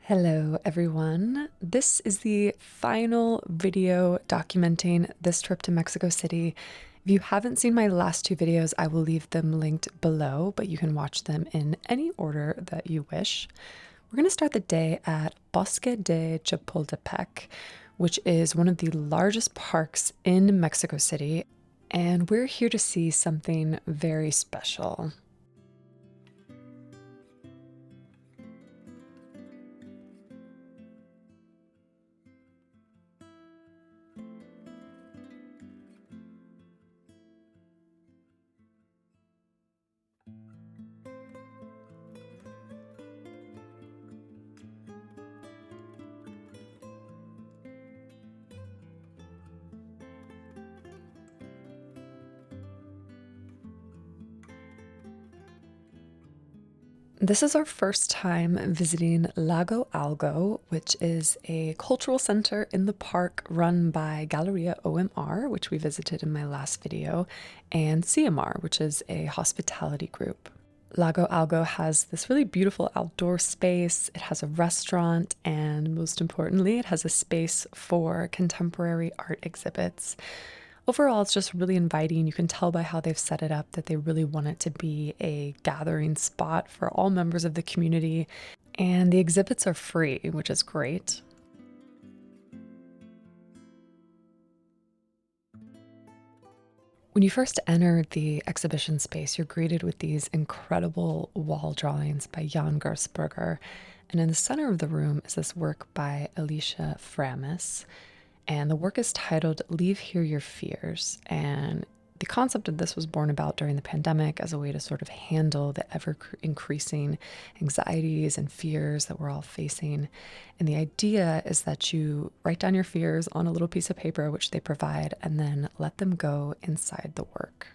Hello everyone. This is the final video documenting this trip to Mexico City. If you haven't seen my last two videos, I will leave them linked below, but you can watch them in any order that you wish. We're going to start the day at Bosque de Chapultepec, which is one of the largest parks in Mexico City, and we're here to see something very special. This is our first time visiting Lago Algo, which is a cultural center in the park run by Galleria OMR, which we visited in my last video, and CMR, which is a hospitality group. Lago Algo has this really beautiful outdoor space. It has a restaurant, and most importantly, it has a space for contemporary art exhibits. Overall, it's just really inviting. You can tell by how they've set it up that they really want it to be a gathering spot for all members of the community. And the exhibits are free, which is great. When you first enter the exhibition space, you're greeted with these incredible wall drawings by Jan Gersberger. And in the center of the room is this work by Alicia Framis. And the work is titled Leave Here Your Fears. And the concept of this was born about during the pandemic as a way to sort of handle the ever-increasing anxieties and fears that we're all facing. And the idea is that you write down your fears on a little piece of paper, which they provide, and then let them go inside the work.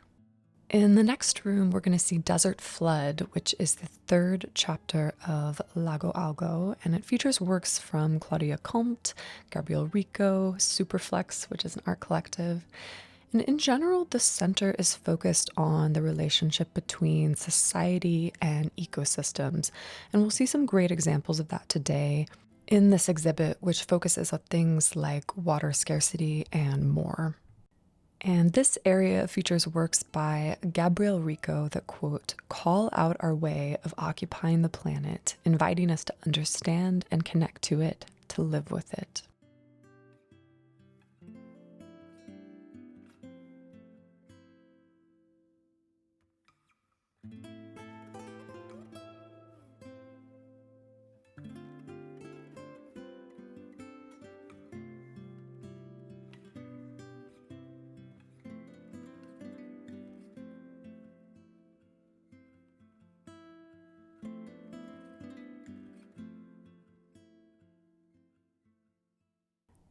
In the next room, we're going to see Desert Flood, which is the third chapter of Lago Algo, and it features works from Claudia Comte, Gabriel Rico, Superflex, which is an art collective. And in general, the center is focused on the relationship between society and ecosystems, and we'll see some great examples of that today in this exhibit, which focuses on things like water scarcity and more. And this area features works by Gabriel Rico that, quote, call out our way of occupying the planet, inviting us to understand and connect to it, to live with it.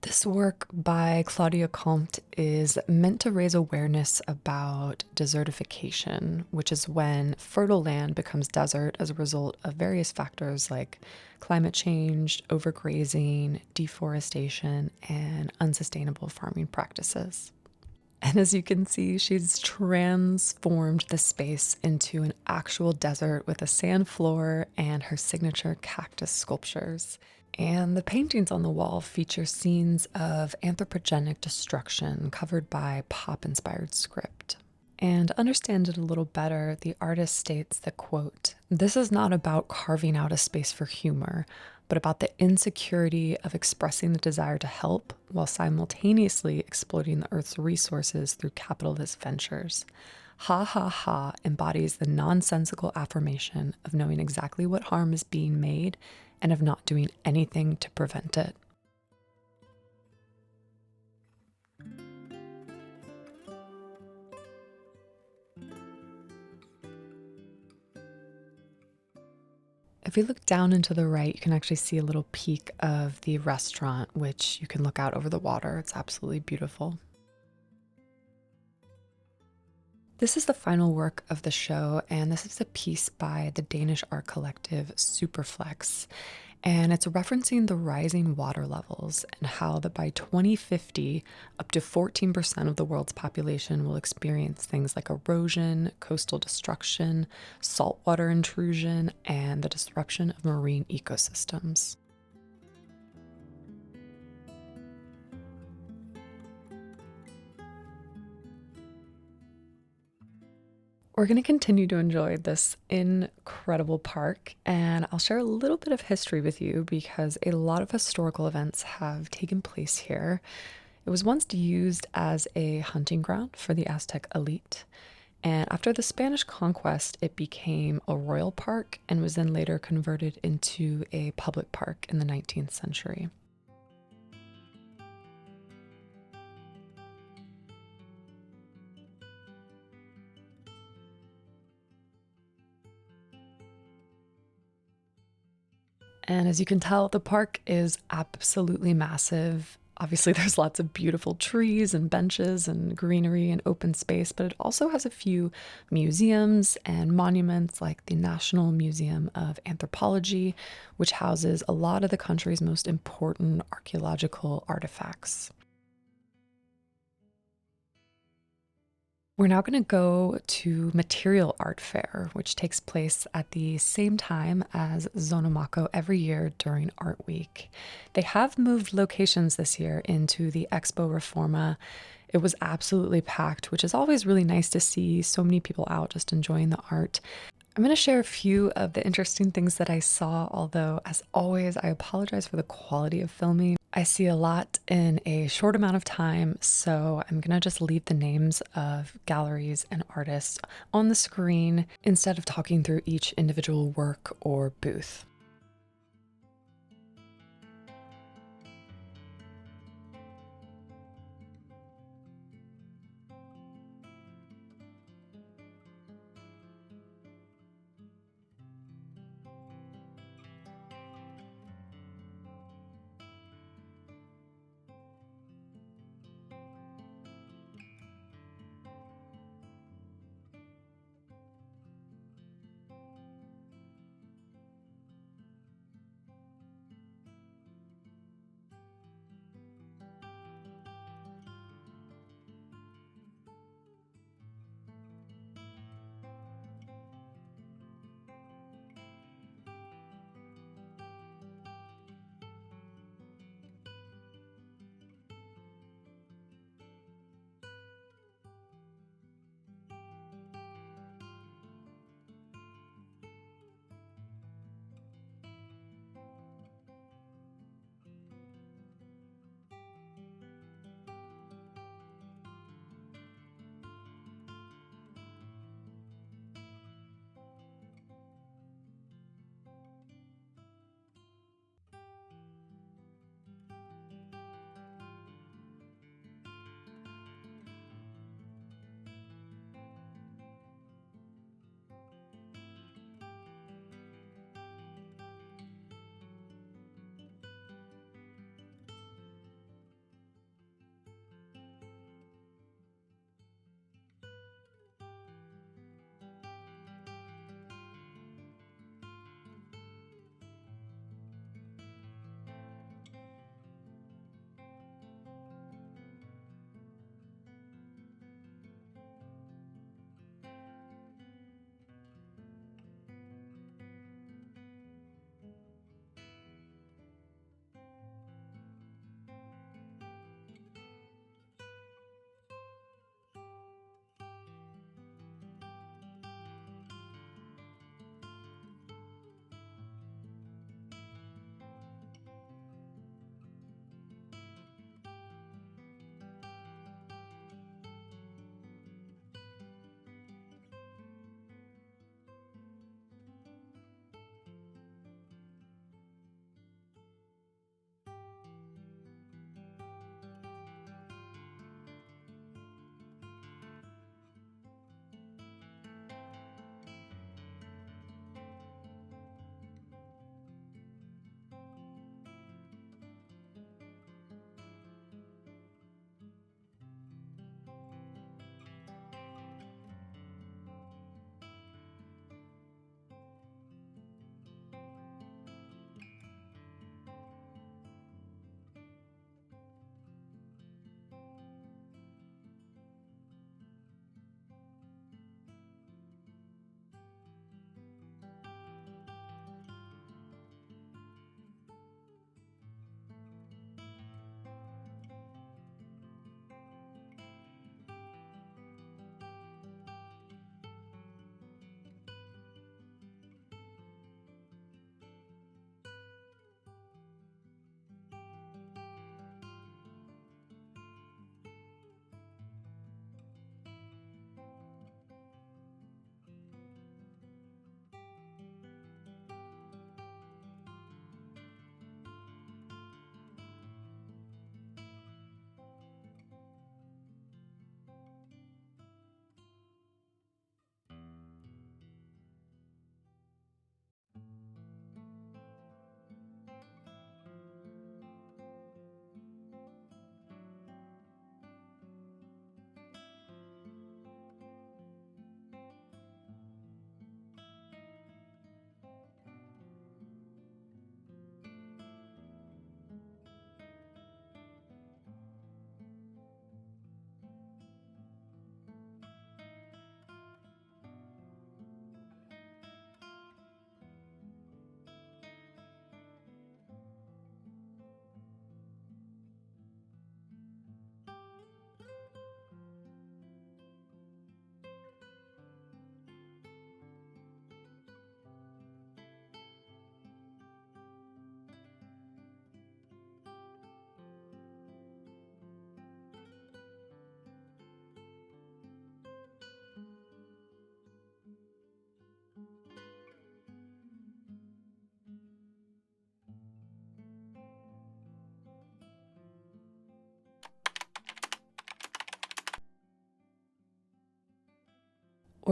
This work by Claudia Comte is meant to raise awareness about desertification, which is when fertile land becomes desert as a result of various factors like climate change, overgrazing, deforestation, and unsustainable farming practices. And as you can see, she's transformed the space into an actual desert with a sand floor and her signature cactus sculptures. And the paintings on the wall feature scenes of anthropogenic destruction covered by pop-inspired script. And to understand it a little better, the artist states that, quote, this is not about carving out a space for humor, but about the insecurity of expressing the desire to help while simultaneously exploiting the Earth's resources through capitalist ventures. Ha ha ha embodies the nonsensical affirmation of knowing exactly what harm is being made and of not doing anything to prevent it. If we look down and to the right, you can actually see a little peek of the restaurant, which you can look out over the water. It's absolutely beautiful. This is the final work of the show, and this is a piece by the Danish art collective Superflex. And it's referencing the rising water levels and how that by 2050, up to 14% of the world's population will experience things like erosion, coastal destruction, saltwater intrusion, and the disruption of marine ecosystems. We're going to continue to enjoy this incredible park, and I'll share a little bit of history with you because a lot of historical events have taken place here. It was once used as a hunting ground for the Aztec elite, and after the Spanish conquest, it became a royal park and was then later converted into a public park in the 19th century. And as you can tell, the park is absolutely massive. Obviously, there's lots of beautiful trees and benches and greenery and open space, but it also has a few museums and monuments like the National Museum of Anthropology, which houses a lot of the country's most important archaeological artifacts. We're now going to go to Material Art Fair, which takes place at the same time as Zonomako every year during Art Week. They have moved locations this year into the Expo Reforma. It was absolutely packed, which is always really nice to see so many people out just enjoying the art. I'm going to share a few of the interesting things that I saw, although, as always, I apologize for the quality of filming. I see a lot in a short amount of time, so I'm going to just leave the names of galleries and artists on the screen instead of talking through each individual work or booth.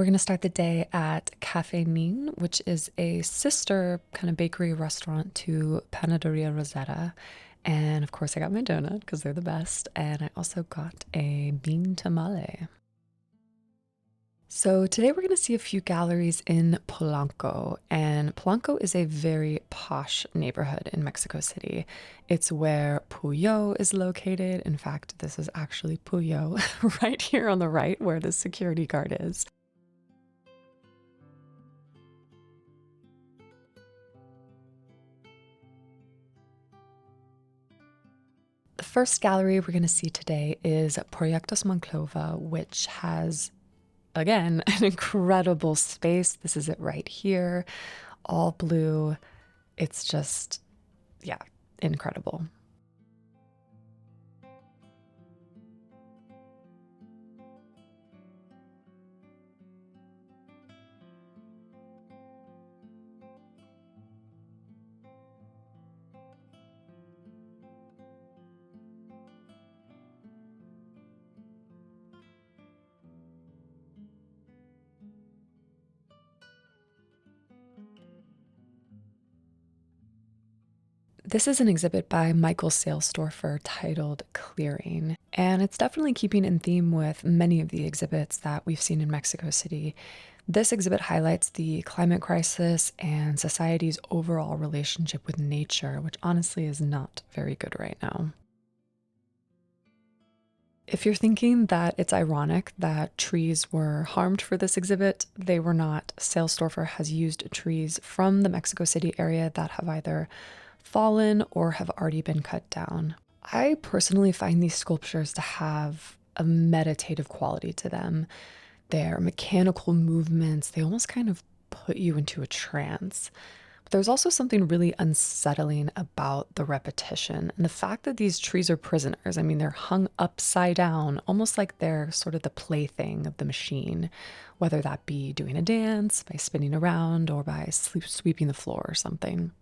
We're going to start the day at Cafe Lynn, which is a sister kind of bakery restaurant to Panaderia Rosetta. And of course, I got my donut because they're the best. And I also got a bean tamale. So today we're going to see a few galleries in Polanco, and Polanco is a very posh neighborhood in Mexico City. It's where Puyo is located. In fact, this is actually Puyo right here on the right where the security guard is. The first gallery we're going to see today is Proyectos Monclova, which has, again, an incredible space. This is it right here, all blue. It's just, yeah, incredible. This is an exhibit by Michael Salesdorfer titled Clearing, and it's definitely keeping in theme with many of the exhibits that we've seen in Mexico City. This exhibit highlights the climate crisis and society's overall relationship with nature, which honestly is not very good right now. If you're thinking that it's ironic that trees were harmed for this exhibit, they were not. Salesdorfer has used trees from the Mexico City area that have either fallen or have already been cut down. I personally find these sculptures to have a meditative quality to them. Their mechanical movements, they almost kind of put you into a trance. But there's also something really unsettling about the repetition and the fact that these trees are prisoners. I mean, they're hung upside down, almost like they're sort of the plaything of the machine, whether that be doing a dance, by spinning around, or by sweeping the floor or something.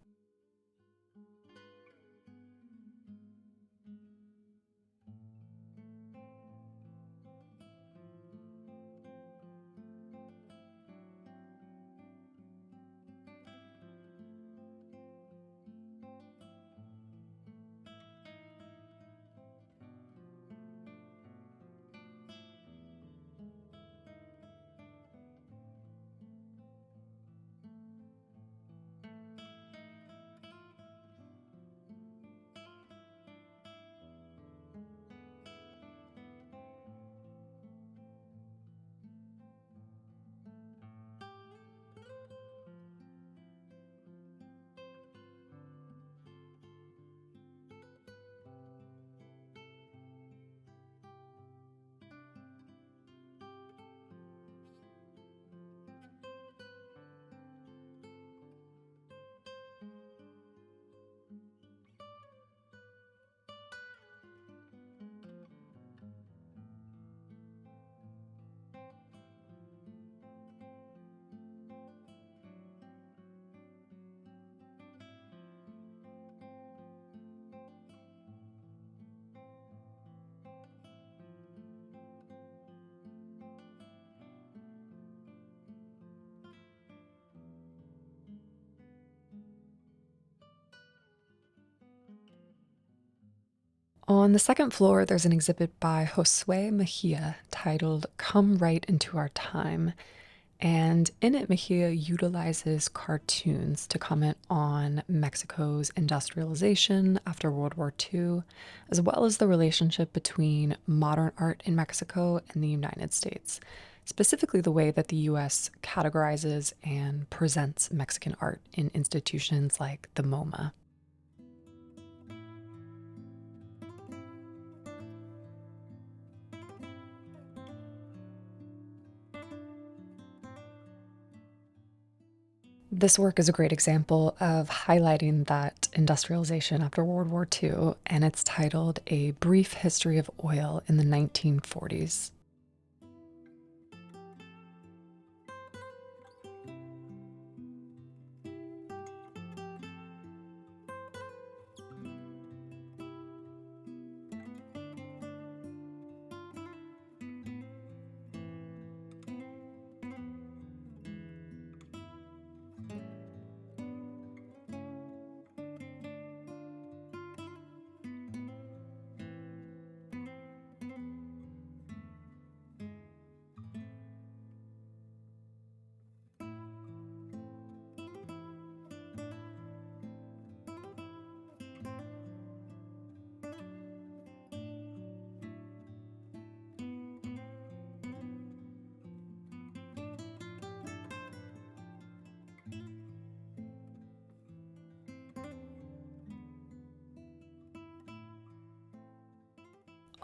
On the second floor, there's an exhibit by Josue Mejia titled Come Right Into Our Time. And in it, Mejia utilizes cartoons to comment on Mexico's industrialization after World War II, as well as the relationship between modern art in Mexico and the United States, specifically the way that the US categorizes and presents Mexican art in institutions like the MoMA. This work is a great example of highlighting that industrialization after World War II, and it's titled A Brief History of Oil in the 1940s.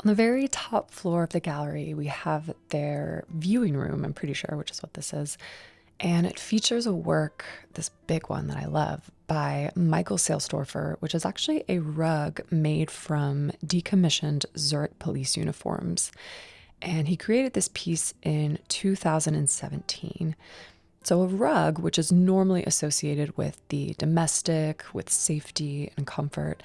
On the very top floor of the gallery, we have their viewing room, I'm pretty sure, which is what this is. And it features a work, this big one that I love, by Michael Salesdorfer, which is actually a rug made from decommissioned Zurich police uniforms. And he created this piece in 2017. So, a rug, which is normally associated with the domestic, with safety and comfort,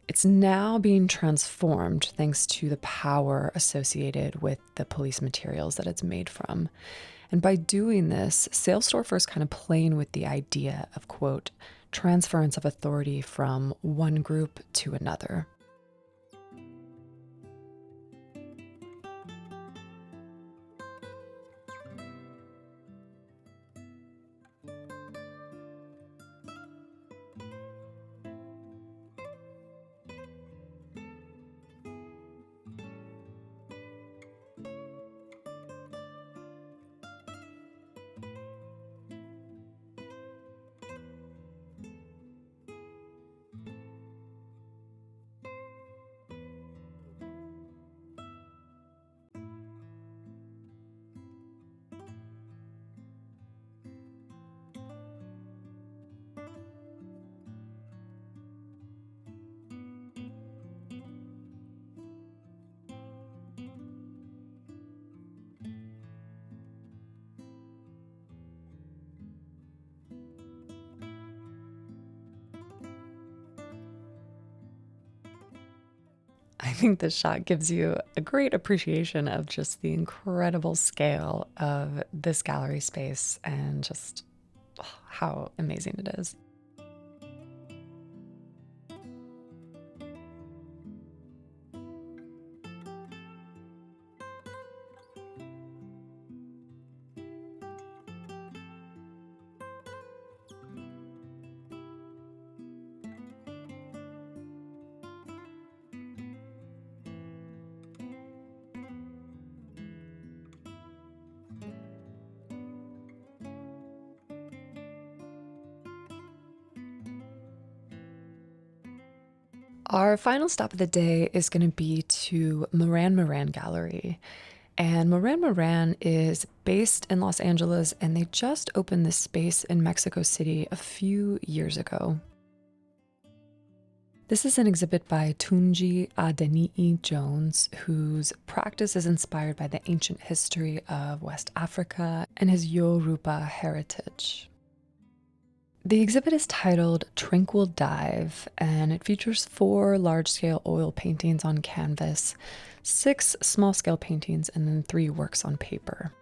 it's now being transformed thanks to the power associated with the police materials that it's made from. And by doing this, Salesdorfer is kind of playing with the idea of, quote, transference of authority from one group to another. I think this shot gives you a great appreciation of just the incredible scale of this gallery space and just how amazing it is. Our final stop of the day is going to be to Morán Morán Gallery. And Morán Morán is based in Los Angeles, and they just opened this space in Mexico City a few years ago. This is an exhibit by Tunji Adeniyi-Jones, whose practice is inspired by the ancient history of West Africa and his Yoruba heritage. The exhibit is titled Tranquil Dive, and it features 4 large-scale oil paintings on canvas, 6 small-scale paintings, and then 3 works on paper.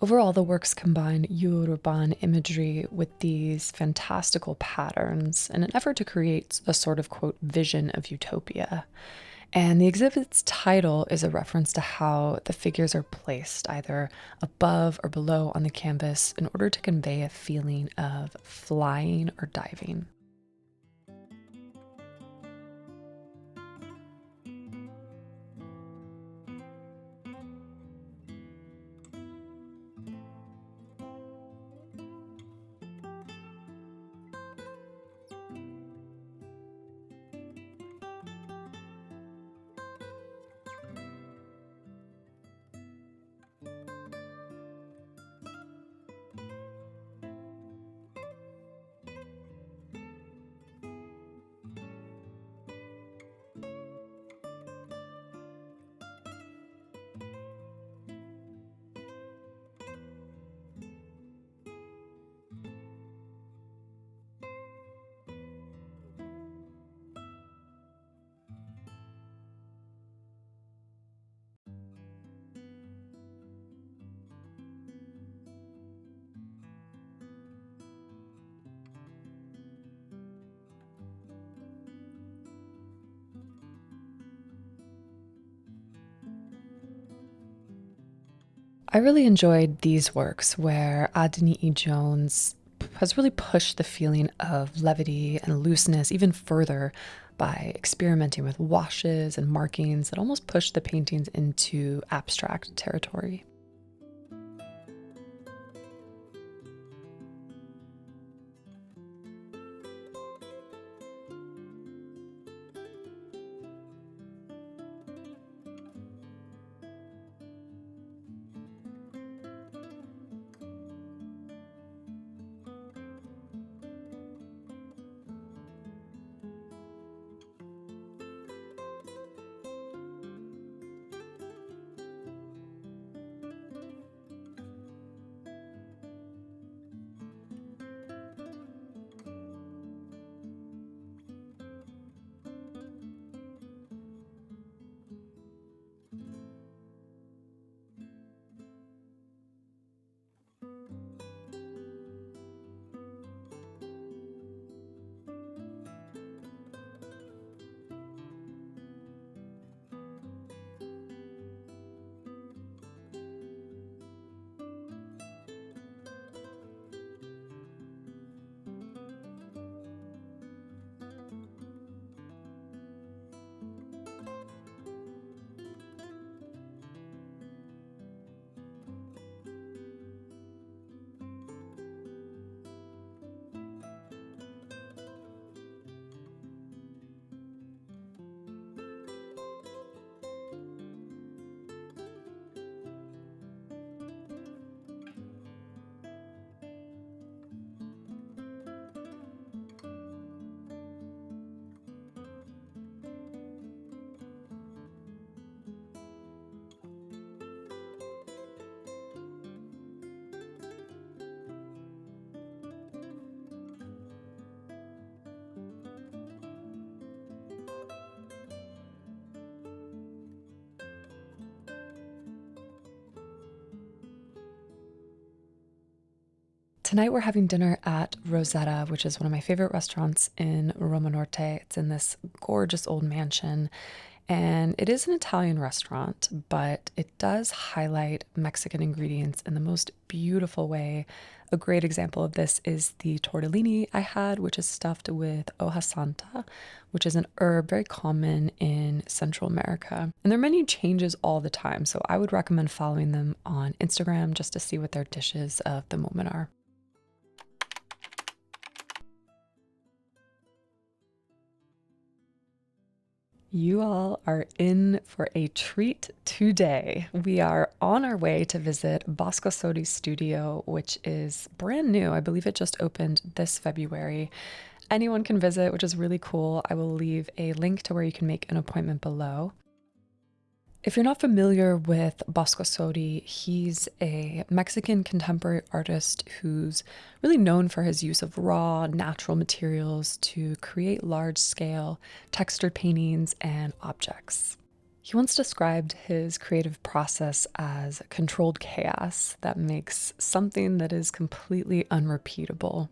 Overall, the works combine Yoruban imagery with these fantastical patterns in an effort to create a sort of, quote, vision of utopia. And the exhibit's title is a reference to how the figures are placed, either above or below on the canvas, in order to convey a feeling of flying or diving. I really enjoyed these works where Adeniyi-Jones has really pushed the feeling of levity and looseness even further by experimenting with washes and markings that almost push the paintings into abstract territory. Tonight we're having dinner at Rosetta, which is one of my favorite restaurants in Roma Norte. It's in this gorgeous old mansion, and it is an Italian restaurant, but it does highlight Mexican ingredients in the most beautiful way. A great example of this is the tortellini I had, which is stuffed with hoja santa, which is an herb very common in Central America. And their menu changes all the time, so I would recommend following them on Instagram just to see what their dishes of the moment are. You all are in for a treat today. We are on our way to visit Bosco Sodi's studio, which is brand new. I believe it just opened this February. Anyone can visit, which is really cool. I will leave a link to where you can make an appointment below. If you're not familiar with Bosco Sodi, he's a Mexican contemporary artist who's really known for his use of raw, natural materials to create large-scale textured paintings and objects. He once described his creative process as controlled chaos that makes something that is completely unrepeatable.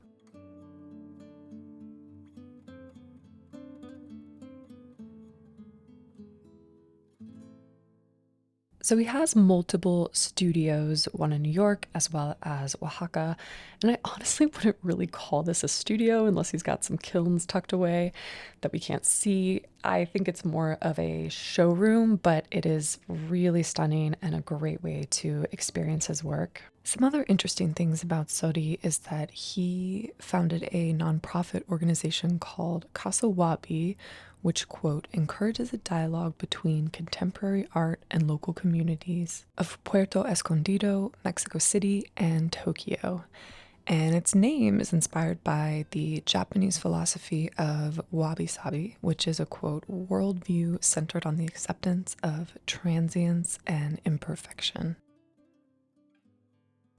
So he has multiple studios, one in New York as well as Oaxaca. And I honestly wouldn't really call this a studio unless he's got some kilns tucked away that we can't see. I think it's more of a showroom, but it is really stunning and a great way to experience his work. Some other interesting things about Sodi is that he founded a nonprofit organization called Casa Wabi, which, quote, encourages a dialogue between contemporary art and local communities of Puerto Escondido, Mexico City, and Tokyo. And its name is inspired by the Japanese philosophy of wabi-sabi, which is a, quote, worldview centered on the acceptance of transience and imperfection.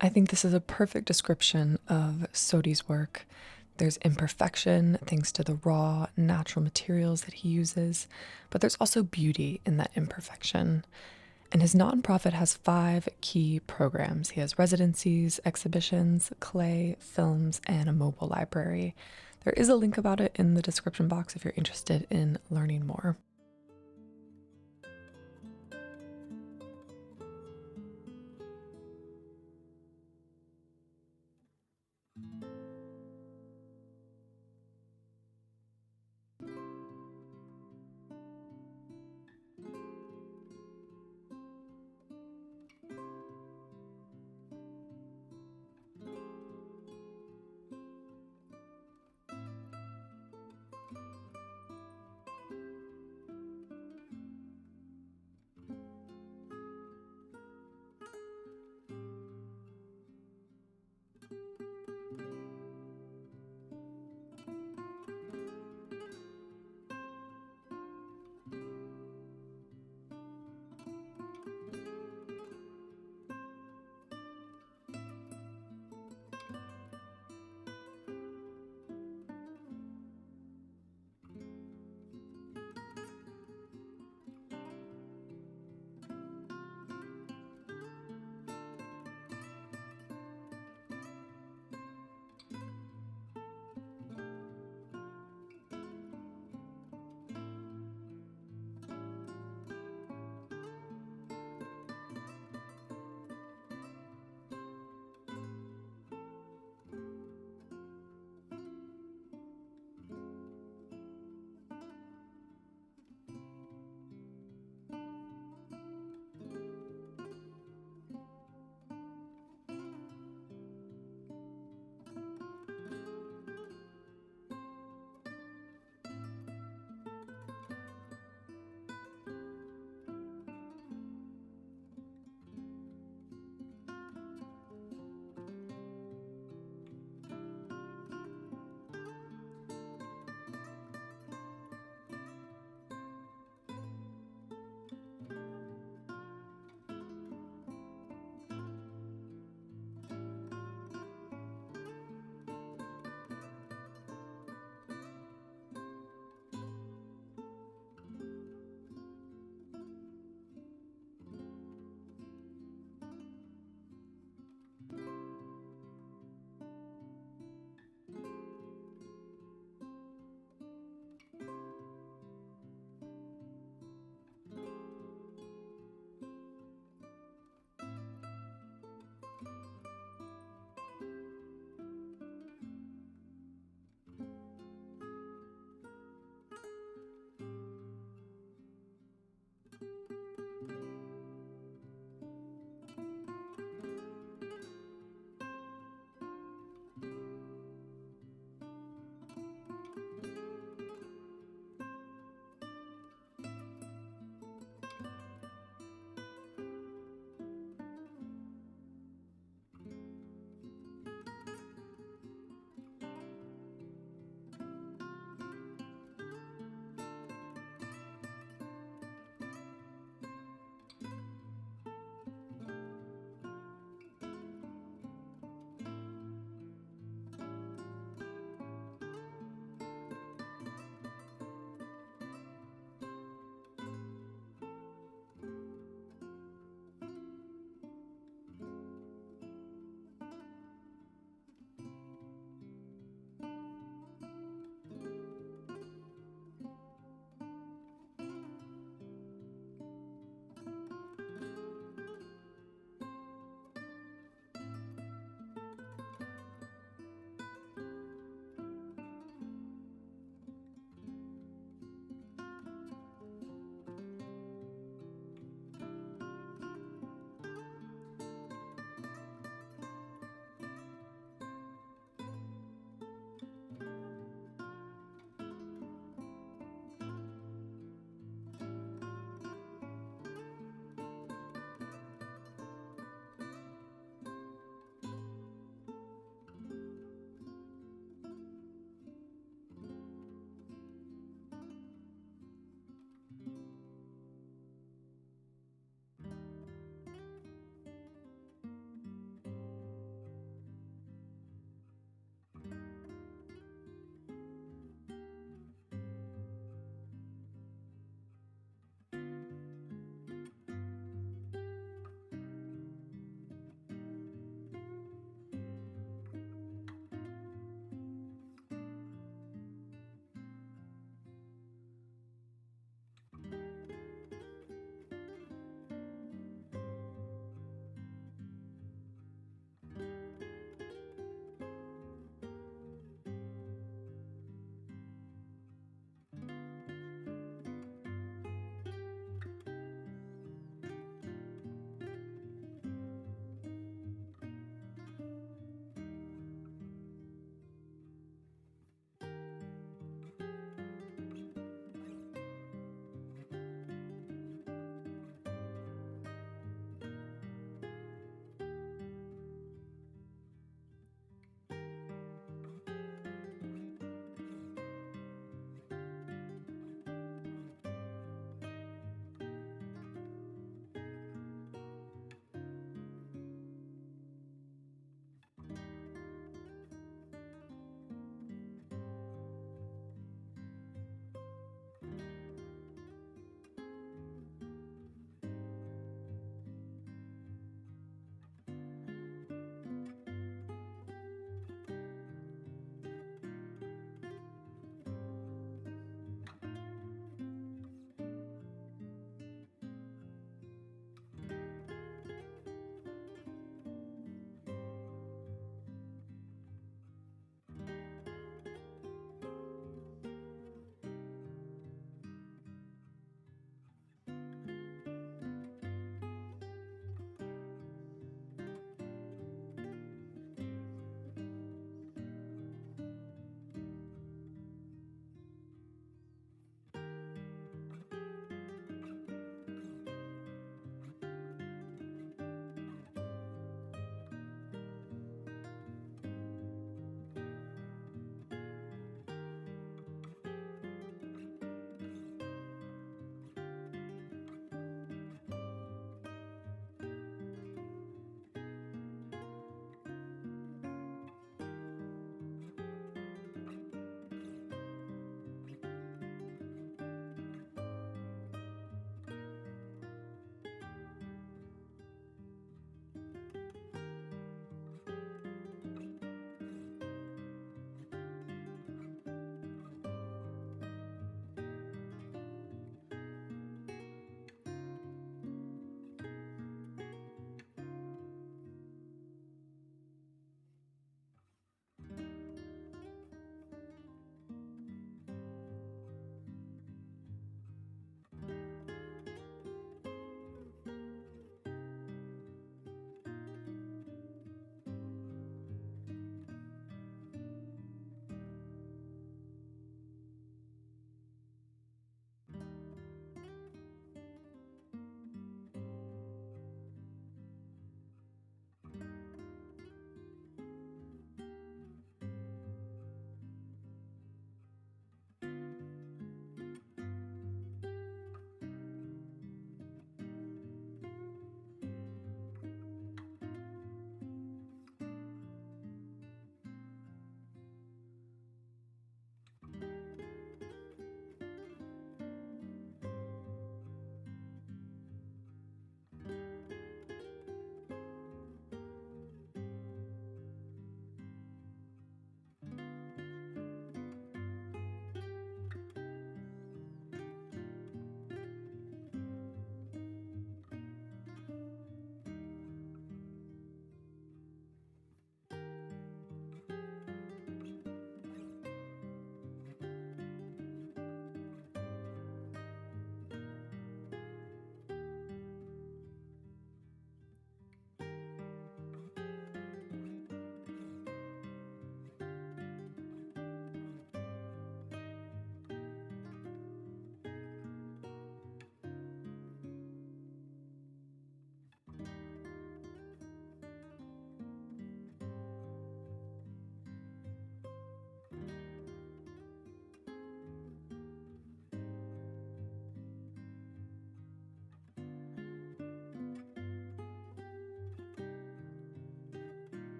I think this is a perfect description of Sodi's work. There's imperfection thanks to the raw, natural materials that he uses, but there's also beauty in that imperfection. And his nonprofit has 5 key programs. He has residencies, exhibitions, clay, films, and a mobile library. There is a link about it in the description box if you're interested in learning more.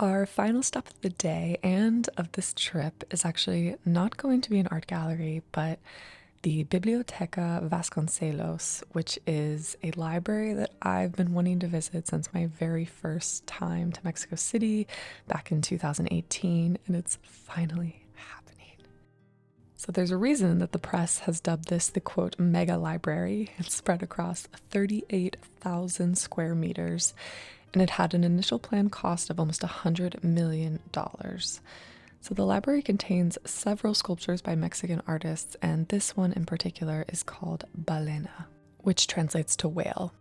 Our final stop of the day and of this trip is actually not going to be an art gallery, but the Biblioteca Vasconcelos, which is a library that I've been wanting to visit since my very first time to Mexico City back in 2018, and it's finally happening. So there's a reason that the press has dubbed this the quote mega library. It's spread across 38,000 square meters, and it had an initial planned cost of almost $100 million. So the library contains several sculptures by Mexican artists, and this one in particular is called Balena, which translates to whale.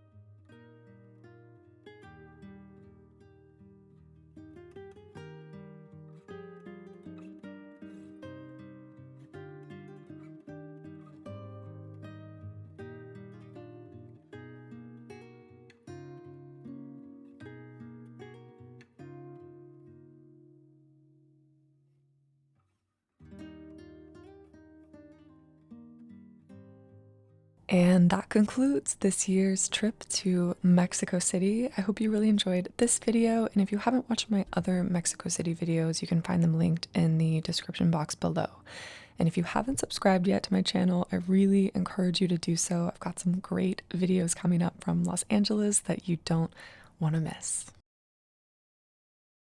And that concludes this year's trip to Mexico City. I hope you really enjoyed this video, and if you haven't watched my other Mexico City videos, you can find them linked in the description box below. And if you haven't subscribed yet to my channel, I really encourage you to do so. I've got some great videos coming up from Los Angeles that you don't want to miss.